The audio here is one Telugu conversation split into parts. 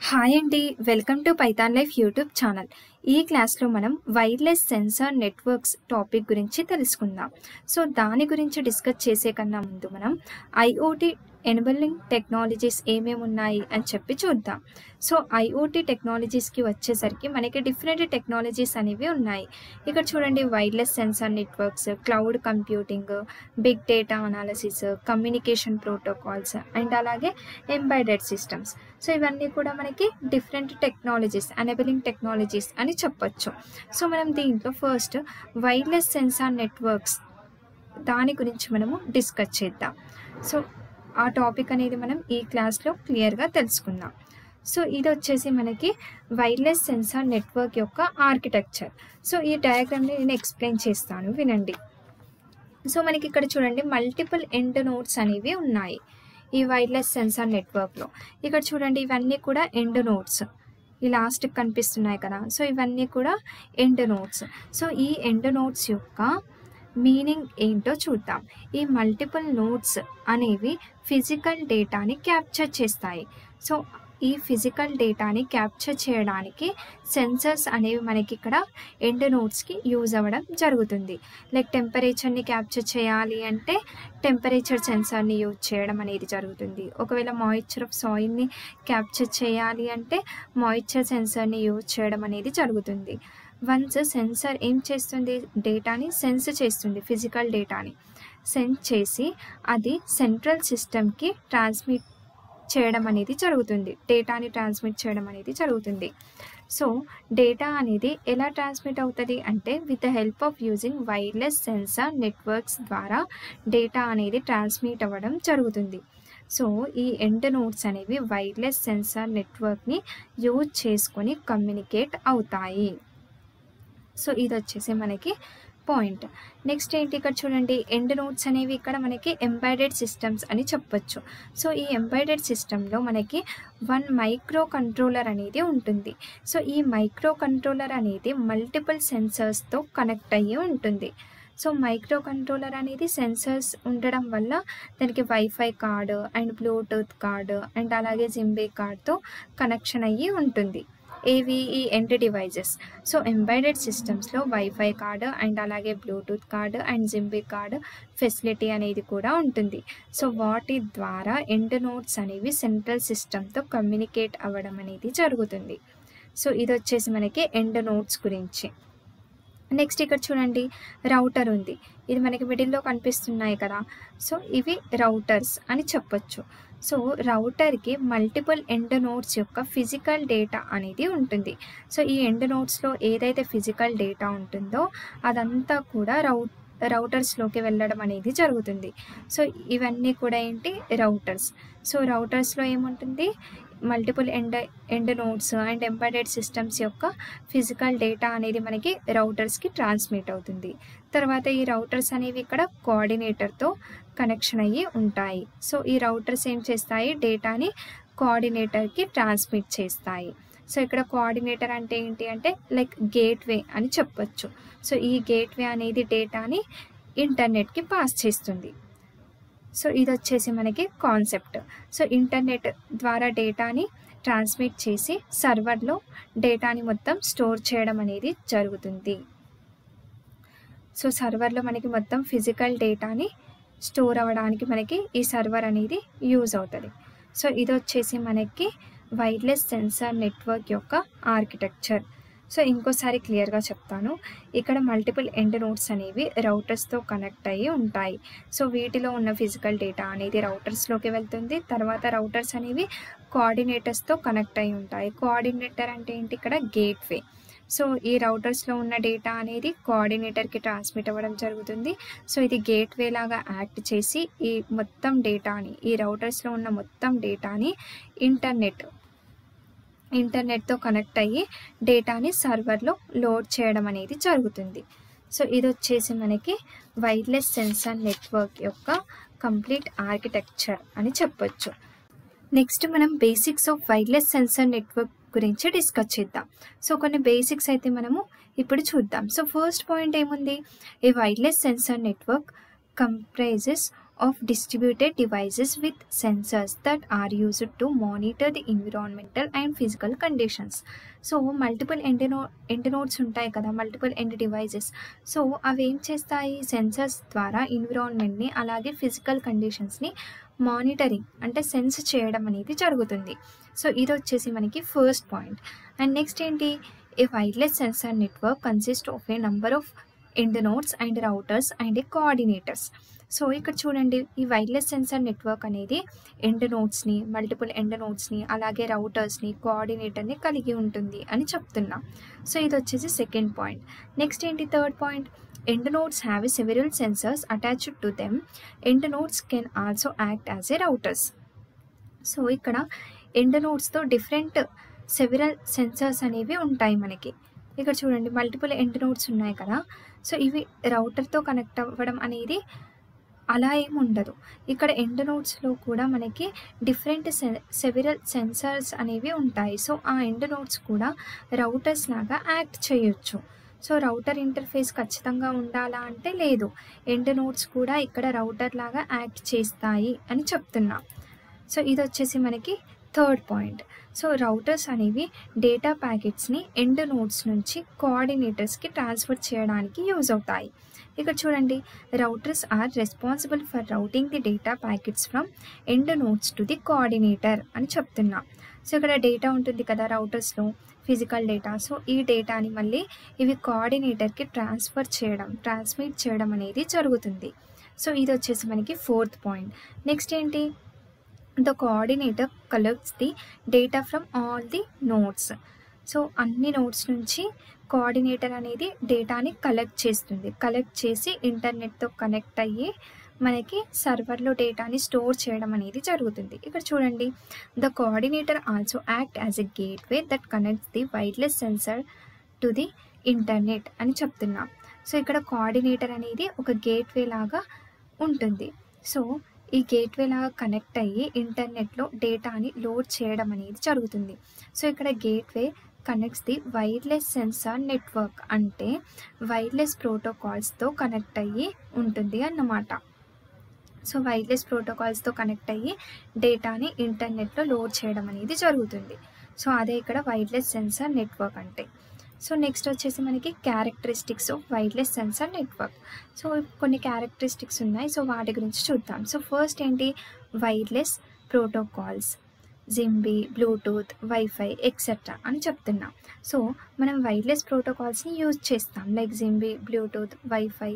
హాయ్ అండి, welcome to Python life YouTube channel. ఈ క్లాస్లో మనం వైర్లెస్ సెన్సార్ నెట్వర్క్స్ టాపిక్ గురించి తెలుసుకుందాం. సో దాని గురించి డిస్కస్ చేసే కన్నా ముందు మనం ఐఓటీ ఎనేబులింగ్ టెక్నాలజీస్ ఏమేమి ఉన్నాయి అని చెప్పి చూద్దాం. సో ఐఓటీ టెక్నాలజీస్కి వచ్చేసరికి మనకి డిఫరెంట్ టెక్నాలజీస్ అనేవి ఉన్నాయి. ఇక్కడ చూడండి, wireless sensor networks, cloud computing, big data analysis, communication protocols and అలాగే ఎంబెడెడ్ సిస్టమ్స్. సో ఇవన్నీ కూడా మనకి డిఫరెంట్ టెక్నాలజీస్, ఎనేబులింగ్ టెక్నాలజీస్ అని చెప్పొచ్చు. సో మనం దీంట్లో ఫస్ట్ వైర్లెస్ సెన్సార్ నెట్వర్క్స్ దాని గురించి మనము డిస్కస్ చేద్దాం. సో ఆ టాపిక్ అనేది మనం ఈ క్లాస్లో క్లియర్గా తెలుసుకుందాం. సో ఇది వచ్చేసి మనకి వైర్లెస్ సెన్సార్ నెట్వర్క్ యొక్క ఆర్కిటెక్చర్. సో ఈ డయాగ్రామ్ని నేను ఎక్స్ప్లెయిన్ చేస్తాను, వినండి. సో మనకి ఇక్కడ చూడండి, మల్టిపుల్ ఎండ్ నోడ్స్ అనేవి ఉన్నాయి ఈ వైర్లెస్ సెన్సార్ నెట్వర్క్లో. ఇక్కడ చూడండి, ఇవన్నీ కూడా ఎండ్ నోడ్స్, ఈ లాస్ట్కి కనిపిస్తున్నాయి కదా. సో ఇవన్నీ కూడా ఎండ్ నోడ్స్. సో ఈ ఎండ్ నోడ్స్ యొక్క మీనింగ్ ఏంటో చూద్దాం. ఈ మల్టిపుల్ నోడ్స్ అనేవి ఫిజికల్ డేటాని క్యాప్చర్ చేస్తాయి. సో ఈ ఫిజికల్ డేటాని క్యాప్చర్ చేయడానికి సెన్సర్స్ అనేవి మనకి ఇక్కడ ఎండ్ నోడ్స్కి యూజ్ అవ్వడం జరుగుతుంది. లైక్ టెంపరేచర్ని క్యాప్చర్ చేయాలి అంటే టెంపరేచర్ సెన్సార్ని యూజ్ చేయడం అనేది జరుగుతుంది. ఒకవేళ మాయిశ్చర్ ఆఫ్ సాయిల్ని క్యాప్చర్ చేయాలి అంటే మాయిశ్చర్ సెన్సార్ని యూజ్ చేయడం అనేది జరుగుతుంది. వన్స్ సెన్సార్ ఏం చేస్తుంది, డేటాని సెన్స్ చేస్తుంది, ఫిజికల్ డేటాని సెన్స్ చేసి అది సెంట్రల్ సిస్టమ్కి ట్రాన్స్మిట్ చేయడం అనేది జరుగుతుంది, డేటాని ట్రాన్స్మిట్ చేయడం అనేది జరుగుతుంది. సో డేటా అనేది ఎలా ట్రాన్స్మిట్ అవుతుంది అంటే with the help of using wireless sensor networks ద్వారా డేటా అనేది ట్రాన్స్మిట్ అవ్వడం జరుగుతుంది. సో ఈ ఎండ్ నోడ్స్ అనేవి వైర్లెస్ సెన్సార్ నెట్వర్క్ని యూజ్ చేసుకొని కమ్యూనికేట్ అవుతాయి. సో ఇది వచ్చేసి మనకి పాయింట్. నెక్స్ట్ ఏంటి, ఇక్కడ చూడండి, ఎండ్ నోడ్స్ అనేవి ఇక్కడ మనకి ఎంబెడెడ్ సిస్టమ్స్ అని చెప్పొచ్చు. సో ఈ ఎంబెడెడ్ సిస్టంలో మనకి వన్ మైక్రో కంట్రోలర్ అనేది ఉంటుంది. సో ఈ మైక్రో కంట్రోలర్ అనేది మల్టిపుల్ సెన్సర్స్తో కనెక్ట్ అయ్యి ఉంటుంది. సో మైక్రో కంట్రోలర్ అనేది సెన్సర్స్ ఉండడం వల్ల దానికి wifi card and Bluetooth card and అలాగే జింబే కార్డ్తో కనెక్షన్ అయ్యి ఉంటుంది. ఏవి, ఈ ఎండ్ డివైజెస్. సో ఎంబెడెడ్ సిస్టమ్స్లో వైఫై కార్డు అండ్ అలాగే Bluetooth card and Zigbee card facility అనేది కూడా ఉంటుంది. సో వాటి ద్వారా ఎండ్ నోడ్స్ అనేవి సెంట్రల్ సిస్టమ్తో కమ్యూనికేట్ అవ్వడం అనేది జరుగుతుంది. సో ఇది వచ్చేసి మనకి ఎండ్ నోడ్స్ గురించి. నెక్స్ట్ ఇక్కడ చూడండి, రౌటర్ ఉంది. ఇది మనకి మిడిల్లో కనిపిస్తున్నాయి కదా. సో ఇవి రౌటర్స్ అని చెప్పొచ్చు. సో రౌటర్కి మల్టిపుల్ ఎండ్ నోడ్స్ యొక్క ఫిజికల్ డేటా అనేది ఉంటుంది. సో ఈ ఎండ్ నోడ్స్లో ఏదైతే ఫిజికల్ డేటా ఉంటుందో అదంతా కూడా రౌటర్స్లోకి వెళ్ళడం అనేది జరుగుతుంది. సో ఇవన్నీ కూడా ఏంటి, రౌటర్స్. సో రౌటర్స్లో ఏముంటుంది, multiple end nodes and embedded systems యొక్క ఫిజికల్ డేటా అనేది మనకి రౌటర్స్కి ట్రాన్స్మిట్ అవుతుంది. తర్వాత ఈ రౌటర్స్ అనేవి ఇక్కడ కోఆర్డినేటర్తో కనెక్షన్ అయ్యి ఉంటాయి. సో ఈ రౌటర్స్ ఏం చేస్తాయి, డేటాని కోఆర్డినేటర్కి ట్రాన్స్మిట్ చేస్తాయి. సో ఇక్కడ కోఆర్డినేటర్ అంటే ఏంటి అంటే లైక్ గేట్వే అని చెప్పొచ్చు. సో ఈ గేట్వే అనేది డేటాని ఇంటర్నెట్కి పాస్ చేస్తుంది. సో ఇది వచ్చేసి మనకి కాన్సెప్ట్. సో ఇంటర్నెట్ ద్వారా డేటాని ట్రాన్స్మిట్ చేసి సర్వర్లో డేటాని మొత్తం స్టోర్ చేయడం అనేది జరుగుతుంది. సో సర్వర్లో మనకి మొత్తం ఫిజికల్ డేటాని స్టోర్ అవ్వడానికి మనకి ఈ సర్వర్ అనేది యూజ్ అవుతుంది. సో ఇది వచ్చేసి మనకి వైర్లెస్ సెన్సార్ నెట్వర్క్ యొక్క ఆర్కిటెక్చర్. సో ఇంకోసారి క్లియర్గా చెప్తాను. ఇక్కడ మల్టిపుల్ ఎండ్ నోడ్స్ అనేవి రౌటర్స్తో కనెక్ట్ అయ్యి ఉంటాయి. సో వీటిలో ఉన్న ఫిజికల్ డేటా అనేది రౌటర్స్లోకి వెళ్తుంది. తర్వాత రౌటర్స్ అనేవి కోఆర్డినేటర్స్తో కనెక్ట్ అయ్యి ఉంటాయి. కోఆర్డినేటర్ అంటే ఏంటి, ఇక్కడ గేట్వే. సో ఈ రౌటర్స్లో ఉన్న డేటా అనేది కోఆర్డినేటర్కి ట్రాన్స్మిట్ అవ్వడం జరుగుతుంది. సో ఇది గేట్వే లాగా యాక్ట్ చేసి ఈ మొత్తం డేటాని, ఈ రౌటర్స్లో ఉన్న మొత్తం డేటాని ఇంటర్నెట్తో కనెక్ట్ అయ్యి డేటాని సర్వర్లో లోడ్ చేయడం అనేది జరుగుతుంది. సో ఇది వచ్చేసి మనకి వైర్లెస్ సెన్సార్ నెట్వర్క్ యొక్క కంప్లీట్ ఆర్కిటెక్చర్ అని చెప్పొచ్చు. నెక్స్ట్ మనం basics of wireless sensor network గురించి డిస్కస్ చేద్దాం. సో కొన్ని బేసిక్స్ అయితే మనము ఇప్పుడు చూద్దాం. సో ఫస్ట్ పాయింట్ ఏముంది, a wireless sensor network comprises of distributed devices with sensors that are used to monitor the environmental and physical conditions. So multiple end nodes ఉంటాయి కదా, మల్టిపుల్ ఎండ్ డివైజెస్. సో అవి ఏం చేస్తాయి, సెన్సర్స్ ద్వారా ఎన్విరాన్మెంట్ని అలాగే ఫిజికల్ కండిషన్స్ని మానిటరింగ్ అంటే సెన్స్ చేయడం అనేది జరుగుతుంది. సో ఇది వచ్చేసి మనకి ఫస్ట్ పాయింట్. అండ్ నెక్స్ట్ ఏంటి, a wireless sensor network consist of a number of end nodes and routers and a coordinators. So ఇక్కడ చూడండి, ఈ వైర్లెస్ సెన్సార్ నెట్వర్క్ అనేది ఎండ్ నోడ్స్ని, మల్టిపుల్ ఎండ్ నోడ్స్ని అలాగే రౌటర్స్ని, కోఆర్డినేటర్ని కలిగి ఉంటుంది అని చెప్తున్నాం. సో ఇది వచ్చేసి సెకండ్ పాయింట్. నెక్స్ట్ ఏంటి, third point, end nodes have several sensors attached to them. End nodes can also act as a routers. So ఇక్కడ ఎండ్ నోడ్స్తో డిఫరెంట్ సెవెరల్ సెన్సర్స్ అనేవి ఉంటాయి మనకి. ఇక్కడ చూడండి, మల్టిపుల్ ఎండ్ నోడ్స్ ఉన్నాయి కదా, సో ఇవి రౌటర్తో కనెక్ట్ అవ్వడం అనేది అలా ఏమి ఉండదు. ఇక్కడ ఎండ్ నోడ్స్లో కూడా మనకి డిఫరెంట్ సెవెరల్ సెన్సర్స్ అనేవి ఉంటాయి. సో ఆ ఎండ్ నోడ్స్ కూడా రౌటర్స్ లాగా యాక్ట్ చేయొచ్చు. సో రౌటర్ ఇంటర్ఫేస్ ఖచ్చితంగా ఉండాలా అంటే లేదు, ఎండ్ నోడ్స్ కూడా ఇక్కడ రౌటర్ లాగా యాక్ట్ చేస్తాయి అని చెప్తున్నాం. సో ఇది వచ్చేసి మనకి థర్డ్ పాయింట్. సో రౌటర్స్ అనేవి డేటా ప్యాకెట్స్ని ఎండ్ నోడ్స్ నుంచి కోఆర్డినేటర్స్కి ట్రాన్స్ఫర్ చేయడానికి యూజ్ అవుతాయి. ఇక్కడ చూడండి, routers are responsible for routing the data packets from end nodes to the coordinator అని చెప్తున్నాం. సో ఇక్కడ డేటా ఉంటుంది కదా రౌటర్స్లో, ఫిజికల్ డేటా. సో ఈ డేటాని మళ్ళీ ఇవి కోఆర్డినేటర్కి ట్రాన్స్మిట్ చేయడం అనేది జరుగుతుంది. సో ఇది వచ్చేసి మనకి ఫోర్త్ పాయింట్. నెక్స్ట్ ఏంటి, the coordinator collects the data from all the nodes. So అన్ని నోడ్స్ నుంచి కోఆర్డినేటర్ అనేది డేటాని కలెక్ట్ చేసి ఇంటర్నెట్తో కనెక్ట్ అయ్యి మనకి సర్వర్లో డేటాని స్టోర్ చేయడం అనేది జరుగుతుంది. ఇక్కడ చూడండి, the coordinator also act as a gateway that connects the wireless sensor to the internet అని చెప్తున్నాం. సో ఇక్కడ కోఆర్డినేటర్ అనేది ఒక గేట్వే లాగా ఉంటుంది. సో ఈ గేట్వే లాగా కనెక్ట్ అయ్యి ఇంటర్నెట్లో డేటాని లోడ్ చేయడం అనేది జరుగుతుంది. సో ఇక్కడ gateway connects the wireless sensor network, అంటే వైర్లెస్ ప్రోటోకాల్స్తో కనెక్ట్ అయ్యి ఉంటుంది అన్నమాట. సో వైర్లెస్ ప్రోటోకాల్స్తో కనెక్ట్ అయ్యి డేటాని ఇంటర్నెట్లో లోడ్ చేయడం అనేది జరుగుతుంది. సో అదే ఇక్కడ వైర్లెస్ సెన్సార్ నెట్వర్క్ అంటే. సో నెక్స్ట్ వచ్చేసి మనకి characteristics of wireless sensor network. So కొన్ని క్యారెక్టరిస్టిక్స్ ఉన్నాయి, సో వాటి గురించి చూద్దాం. సో ఫస్ట్ ఏంటి, wireless protocols, Zigbee, Bluetooth, wifi etcetera అని చెప్తున్నాం. సో మనం వైర్లెస్ ప్రోటోకాల్స్ని యూజ్ చేస్తాం, లైక్ జింబీ, బ్లూటూత్, వైఫై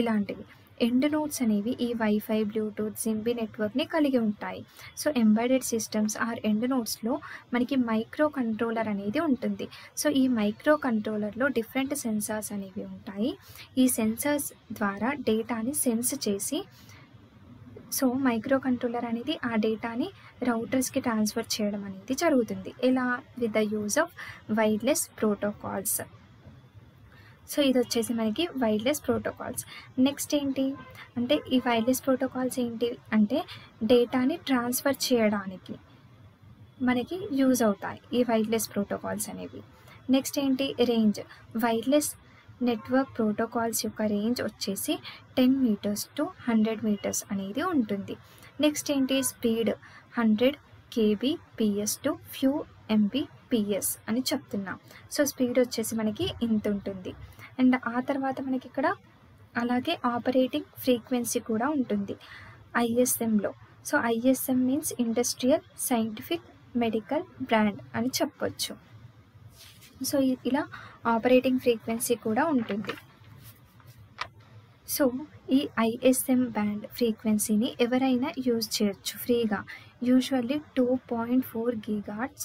ఇలాంటివి. ఎండ్ నోడ్స్ అనేవి ఈ వైఫై, బ్లూటూత్, జింబీ నెట్వర్క్ని కలిగి ఉంటాయి. So embedded systems or end నోడ్స్లో మనకి మైక్రో కంట్రోలర్ అనేది ఉంటుంది. సో ఈ మైక్రో కంట్రోలర్లో డిఫరెంట్ సెన్సార్స్ అనేవి ఉంటాయి. ఈ సెన్సార్స్ ద్వారా డేటాని సెన్స్ చేసి, సో మైక్రో కంట్రోలర్ అనేది ఆ డేటాని రౌటర్స్కి ట్రాన్స్ఫర్ చేయడం అనేది జరుగుతుంది. ఎలా, with the use of wireless protocols. So ఇది వచ్చేసి మనకి వైర్లెస్ ప్రోటోకాల్స్. నెక్స్ట్ ఏంటి అంటే, ఈ వైర్లెస్ ప్రోటోకాల్స్ ఏంటి అంటే డేటాని ట్రాన్స్ఫర్ చేయడానికి మనకి యూజ్ అవుతాయి ఈ వైర్లెస్ ప్రోటోకాల్స్ అనేవి. నెక్స్ట్ ఏంటి, రేంజ్. వైర్లెస్ నెట్వర్క్ ప్రోటోకాల్స్ యొక్క రేంజ్ వచ్చేసి 10 meters to 100 meters అనేది ఉంటుంది. నెక్స్ట్ ఏంటి, speed 100 kbps to few mbps అని చెప్తున్నాం. సో స్పీడ్ వచ్చేసి మనకి ఇంత ఉంటుంది. అండ్ ఆ తర్వాత మనకి ఇక్కడ అలాగే ఆపరేటింగ్ ఫ్రీక్వెన్సీ కూడా ఉంటుంది ఐఎస్ఎంలో. So ISM means industrial scientific medical brand అని చెప్పొచ్చు. సో ఇలా ఆపరేటింగ్ ఫ్రీక్వెన్సీ కూడా ఉంటుంది. సో ఈ ఐఎస్ఎం బ్యాండ్ ఫ్రీక్వెన్సీని ఎవరైనా యూజ్ చేయొచ్చు ఫ్రీగా. యూజువల్లీ 2.4 GHz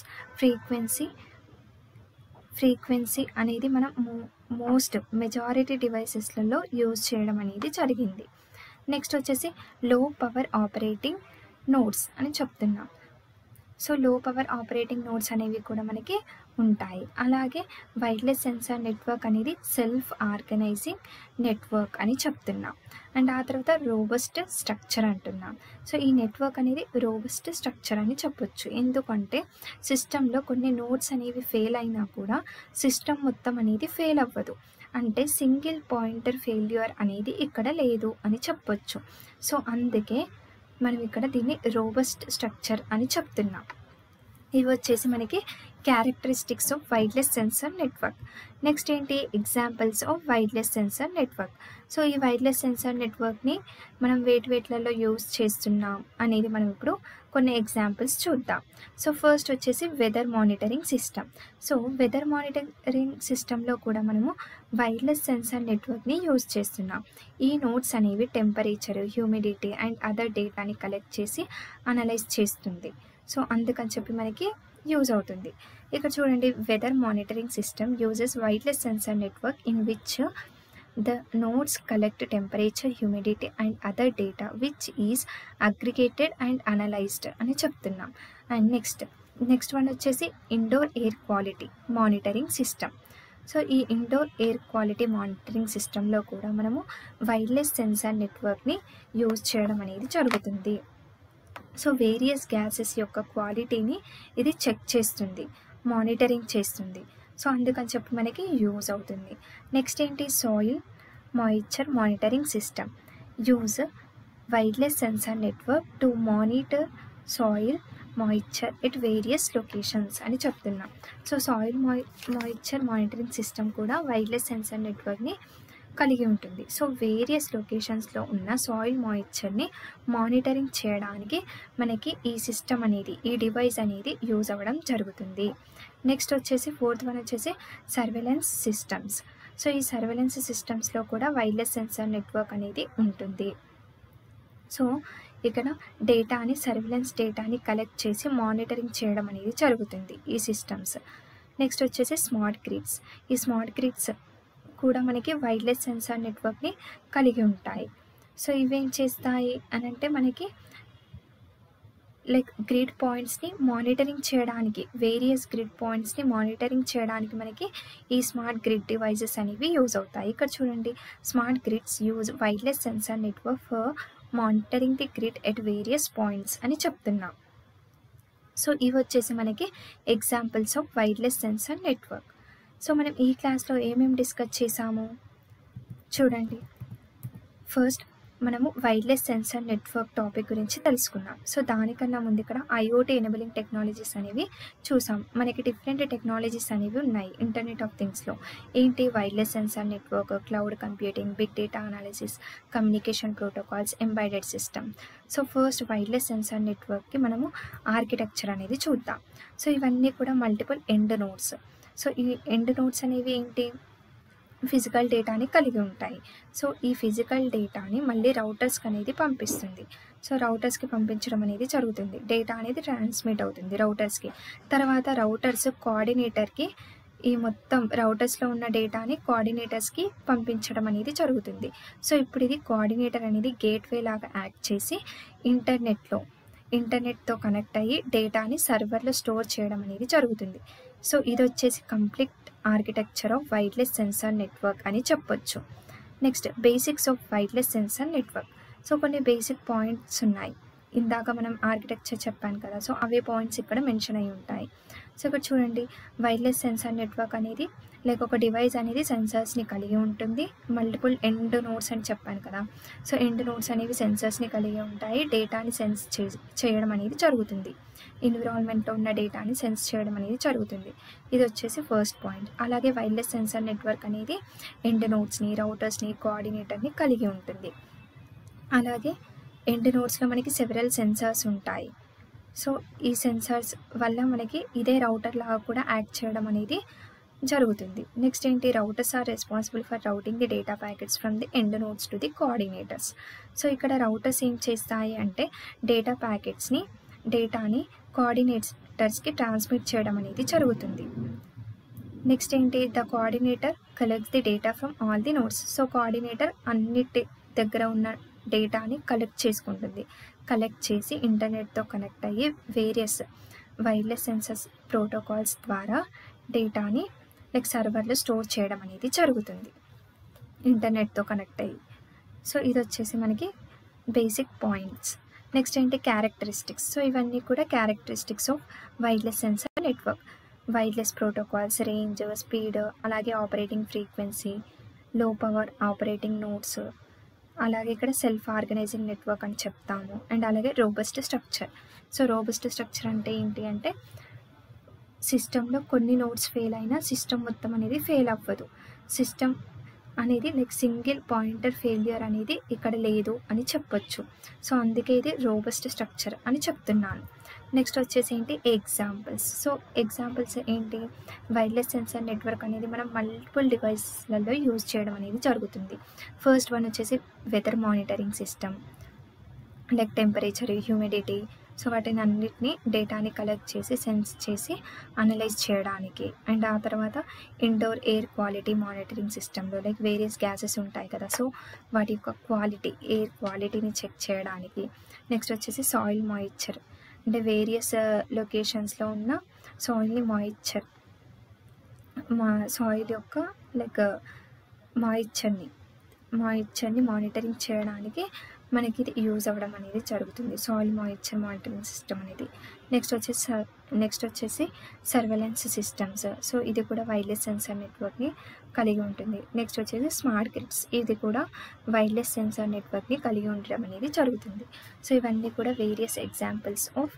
ఫ్రీక్వెన్సీ అనేది మనం మెజారిటీ డివైసెస్లలో యూజ్ చేయడం అనేది జరిగింది. నెక్స్ట్ వచ్చేసి లో పవర్ ఆపరేటింగ్ నోడ్స్ అని చెప్తున్నాం. సో లో పవర్ ఆపరేటింగ్ నోడ్స్ అనేవి కూడా మనకి ఉంటాయి. అలాగే వైర్లెస్ సెన్సార్ నెట్వర్క్ అనేది సెల్ఫ్ ఆర్గనైజింగ్ నెట్వర్క్ అని చెప్తున్నాం. అండ్ ఆ తర్వాత రోబస్ట్ స్ట్రక్చర్ అంటున్నాం. సో ఈ నెట్వర్క్ అనేది రోబస్ట్ స్ట్రక్చర్ అని చెప్పొచ్చు. ఎందుకంటే సిస్టంలో కొన్ని నోడ్స్ అనేవి ఫెయిల్ అయినా కూడా సిస్టమ్ మొత్తం అనేది ఫెయిల్ అవ్వదు. అంటే సింగిల్ పాయింటర్ ఫెయిల్యూర్ అనేది ఇక్కడ లేదు అని చెప్పొచ్చు. సో అందుకే మనం ఇక్కడ దీన్ని రోబస్ట్ స్ట్రక్చర్ అని చెప్తున్నాం. ఇవి వచ్చేసి మనకి characteristics of wireless sensor network. Next ఏంటి, examples of wireless sensor network. So ఈ వైర్లెస్ సెన్సార్ నెట్వర్క్ని మనం వేటిలలో యూస్ చేస్తున్నాం అనేది మనం ఇప్పుడు కొన్ని ఎగ్జాంపుల్స్ చూద్దాం. సో ఫస్ట్ వచ్చేసి weather monitoring system. So weather monitoring సిస్టంలో కూడా మనము వైర్లెస్ సెన్సార్ నెట్వర్క్ని యూజ్ చేస్తున్నాం. ఈ నోడ్స్ అనేవి టెంపరేచర్, హ్యూమిడిటీ అండ్ అదర్ డేటాని కలెక్ట్ చేసి అనలైజ్ చేస్తుంది. సో అందుకని చెప్పి మనకి యూజ్ అవుతుంది. ఇక్కడ చూడండి, weather monitoring system uses wireless sensor network in which the nodes collect temperature, humidity and other data which is aggregated and analysed అని చెప్తున్నాం. అండ్ నెక్స్ట్ వన్ వచ్చేసి indoor air quality monitoring system. So ఈ ఇండోర్ ఎయిర్ క్వాలిటీ మానిటరింగ్ సిస్టంలో కూడా మనము వైర్లెస్ సెన్సార్ నెట్వర్క్ని యూజ్ చేయడం అనేది జరుగుతుంది. సో వేరియస్ గ్యాసెస్ యొక్క క్వాలిటీని ఇది చెక్ చేస్తుంది, మానిటరింగ్ చేస్తుంది. సో అందుకని చెప్పి మనకి యూజ్ అవుతుంది. నెక్స్ట్ ఏంటి, soil moisture monitoring system use wireless sensor network to monitor soil moisture at various locations అని చెప్తున్నాం. So soil moisture monitoring system కూడా వైర్లెస్ సెన్సార్ నెట్వర్క్ని కలిగి ఉంటుంది. సో వేరియస్ లొకేషన్స్లో ఉన్న సాయిల్ మాయిశ్చర్ని మానిటరింగ్ చేయడానికి మనకి ఈ సిస్టమ్ అనేది, ఈ డివైస్ అనేది యూజ్ అవ్వడం జరుగుతుంది. నెక్స్ట్ వచ్చేసి ఫోర్త్ వన్ వచ్చేసి సర్వేలెన్స్ సిస్టమ్స్. సో ఈ సర్వేలెన్స్ సిస్టమ్స్లో కూడా వైర్లెస్ సెన్సార్ నెట్వర్క్ అనేది ఉంటుంది. సో ఇక్కడ సర్వేలెన్స్ డేటాని కలెక్ట్ చేసి మానిటరింగ్ చేయడం అనేది జరుగుతుంది ఈ సిస్టమ్స్. నెక్స్ట్ వచ్చేసి స్మార్ట్ గ్రిడ్స్. ఈ స్మార్ట్ గ్రిడ్స్ కూడా మనకి వైర్లెస్ సెన్సార్ నెట్వర్క్ని కలిగి ఉంటాయి. సో ఇవేం చేస్తాయి అని అంటే మనకి గ్రిడ్ పాయింట్స్ని మానిటరింగ్ చేయడానికి, వేరియస్ గ్రిడ్ పాయింట్స్ని మానిటరింగ్ చేయడానికి మనకి ఈ స్మార్ట్ గ్రిడ్ డివైజెస్ అనేవి యూజ్ అవుతాయి. ఇక్కడ చూడండి, smart grids use wireless sensor network for monitoring the grid at various points అని చెప్తున్నాం. సో ఇవి వచ్చేసి మనకి examples of wireless sensor network. So మనం ఈ క్లాస్లో ఏమేమి డిస్కస్ చేసాము చూడండి. ఫస్ట్ మనము వైర్లెస్ సెన్సార్ నెట్వర్క్ టాపిక్ గురించి తెలుసుకున్నాం. సో దానికన్నా ముందు ఇక్కడ ఐఓటీ ఎనేబులింగ్ టెక్నాలజీస్ అనేవి చూసాం. మనకి డిఫరెంట్ టెక్నాలజీస్ అనేవి ఉన్నాయి ఇంటర్నెట్ ఆఫ్ థింగ్స్లో. ఏంటి, wireless sensor network, cloud computing, big data analysis, communication protocols, embedded system. So first wireless sensor నెట్వర్క్కి మనము ఆర్కిటెక్చర్ అనేది చూద్దాం. సో ఇవన్నీ కూడా మల్టిపుల్ ఎండ్ నోడ్స్. సో ఈ ఎండ్ నోడ్స్ అనేవి ఏంటి, ఫిజికల్ డేటాని కలిగి ఉంటాయి. సో ఈ ఫిజికల్ డేటాని మళ్ళీ రౌటర్స్కి అనేది పంపిస్తుంది. సో రౌటర్స్కి పంపించడం అనేది జరుగుతుంది. డేటా అనేది ట్రాన్స్మిట్ అవుతుంది రౌటర్స్కి. తర్వాత రౌటర్స్ కోఆర్డినేటర్కి ఈ మొత్తం రౌటర్స్లో ఉన్న డేటాని కోఆర్డినేటర్స్కి పంపించడం అనేది జరుగుతుంది. సో ఇప్పుడు ఇది కోఆర్డినేటర్ అనేది గేట్వే లాగా యాక్ట్ చేసి ఇంటర్నెట్తో కనెక్ట్ అయ్యి డేటాని సర్వర్లో స్టోర్ చేయడం అనేది జరుగుతుంది. సో ఇది వచ్చేసి complete architecture of wireless sensor network అని చెప్పొచ్చు. Next basics of wireless sensor network. So కొన్ని బేసిక్ పాయింట్స్ ఉన్నాయి. ఇందాక మనం ఆర్కిటెక్చర్ చెప్పాను కదా, సో అవే పాయింట్స్ ఇక్కడ మెన్షన్ అయి ఉంటాయి. సో ఇక్కడ చూడండి, వైర్లెస్ సెన్సార్ నెట్వర్క్ అనేది ఒక డివైస్ అనేది సెన్సార్స్ని కలిగి ఉంటుంది. మల్టిపుల్ ఎండ్ నోడ్స్ అని చెప్పాను కదా, సో ఎండ్ నోడ్స్ అనేవి సెన్సార్స్ని కలిగి ఉంటాయి. డేటాని సెన్స్ చేయడం అనేది జరుగుతుంది. ఎన్విరాన్మెంట్లో ఉన్న డేటాని సెన్స్ చేయడం అనేది జరుగుతుంది. ఇది వచ్చేసి ఫస్ట్ పాయింట్. అలాగే వైర్లెస్ సెన్సార్ నెట్వర్క్ అనేది ఎండ్ నోడ్స్ని, రౌటర్స్ని, కోఆర్డినేటర్ని కలిగి ఉంటుంది. అలాగే ఎండ్ నోడ్స్లో మనకి సెవెరల్ సెన్సార్స్ ఉంటాయి. సో ఈ సెన్సార్స్ వల్ల మనకి ఇదే రౌటర్ లాగా కూడా యాక్ట్ చేయడం అనేది జరుగుతుంది. నెక్స్ట్ ఏంటి, routers are responsible for routing the data packets from the end nodes to the coordinators. So ఇక్కడ రౌటర్స్ ఏం చేస్తాయి అంటే డేటాని కోఆర్డినేటర్స్కి ట్రాన్స్మిట్ చేయడం అనేది జరుగుతుంది. నెక్స్ట్ ఏంటి, the coordinator collects the data from all the nodes. So coordinator అన్నిటి దగ్గర ఉన్న డేటాని కలెక్ట్ చేసుకుంటుంది. కలెక్ట్ చేసి ఇంటర్నెట్తో కనెక్ట్ అయ్యి వేరియస్ వైర్లెస్ సెన్సర్స్ ప్రోటోకాల్స్ ద్వారా డేటాని సర్వర్లో స్టోర్ చేయడం అనేది జరుగుతుంది ఇంటర్నెట్తో కనెక్ట్ అయ్యి. సో ఇది వచ్చేసి మనకి బేసిక్ పాయింట్స్. నెక్స్ట్ ఏంటి, క్యారెక్టరిస్టిక్స్. సో ఇవన్నీ కూడా characteristics of wireless sensor network. Wireless protocols, range, speed, అలాగే operating frequency, low power operating nodes, అలాగే ఇక్కడ సెల్ఫ్ ఆర్గనైజింగ్ నెట్వర్క్ అని చెప్తాము. అండ్ అలాగే robust structure. So robust structure అంటే ఏంటి అంటే సిస్టంలో కొన్ని నోడ్స్ ఫెయిల్ అయినా సిస్టమ్ మొత్తం అనేది ఫెయిల్ అవ్వదు. సిస్టమ్ అనేది లైక్ సింగిల్ పాయింటర్ ఫెయిల్యూర్ అనేది ఇక్కడ లేదు అని చెప్పొచ్చు. సో అందుకే ఇది రోబస్ట్ స్ట్రక్చర్ అని చెప్తున్నాను. నెక్స్ట్ వచ్చేసి ఏంటి ఎగ్జాంపుల్స్. సో ఎగ్జాంపుల్స్ ఏంటి, వైర్లెస్ సెన్సార్ నెట్వర్క్ అనేది మనం మల్టిపుల్ డివైస్లలో యూజ్ చేయడం అనేది జరుగుతుంది. ఫస్ట్ వన్ వచ్చేసి weather monitoring system, like temperature, humidity. So వాటిని అన్నిటినీ డేటాని కలెక్ట్ చేసి సెన్స్ చేసి అనలైజ్ చేయడానికి. అండ్ ఆ తర్వాత ఇండోర్ ఎయిర్ క్వాలిటీ మానిటరింగ్ సిస్టంలో లైక్ వేరియస్ గ్యాసెస్ ఉంటాయి కదా, సో వాటి యొక్క క్వాలిటీ, ఎయిర్ క్వాలిటీని చెక్ చేయడానికి. నెక్స్ట్ వచ్చేసి సాయిల్ మాయిశ్చర్, అంటే వేరియస్ లొకేషన్స్లో ఉన్న సాయిల్ని సాయిల్ యొక్క లైక్ మాయిశ్చర్ని మానిటరింగ్ చేయడానికి మనకి ఇది యూజ్ అవ్వడం అనేది జరుగుతుంది, సాయిల్ మాయిశ్చర్ మానిటరింగ్ సిస్టమ్ అనేది. నెక్స్ట్ వచ్చేసి సర్వేలెన్స్ సిస్టమ్స్. సో ఇది కూడా వైర్లెస్ సెన్సార్ నెట్వర్క్ని కలిగి ఉంటుంది. నెక్స్ట్ వచ్చేసి స్మార్ట్ గ్రిడ్స్, ఇది కూడా వైర్లెస్ సెన్సార్ నెట్వర్క్ని కలిగి ఉండడం అనేది జరుగుతుంది. సో ఇవన్నీ కూడా various examples of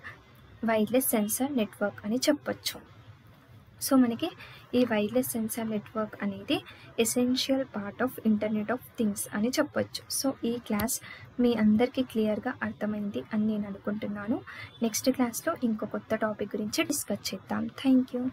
wireless sensor network అని చెప్పొచ్చు. సో మనకి ఈ వైర్లెస్ సెన్సార్ నెట్వర్క్ అనేది essential part of internet of things అని చెప్పొచ్చు. సో ఈ క్లాస్ మీ అందరికీ క్లియర్గా అర్థమైంది అని నేను అనుకుంటున్నాను. నెక్స్ట్ క్లాస్లో ఇంకో కొత్త టాపిక్ గురించి డిస్కస్ చేద్దాం. Thank you.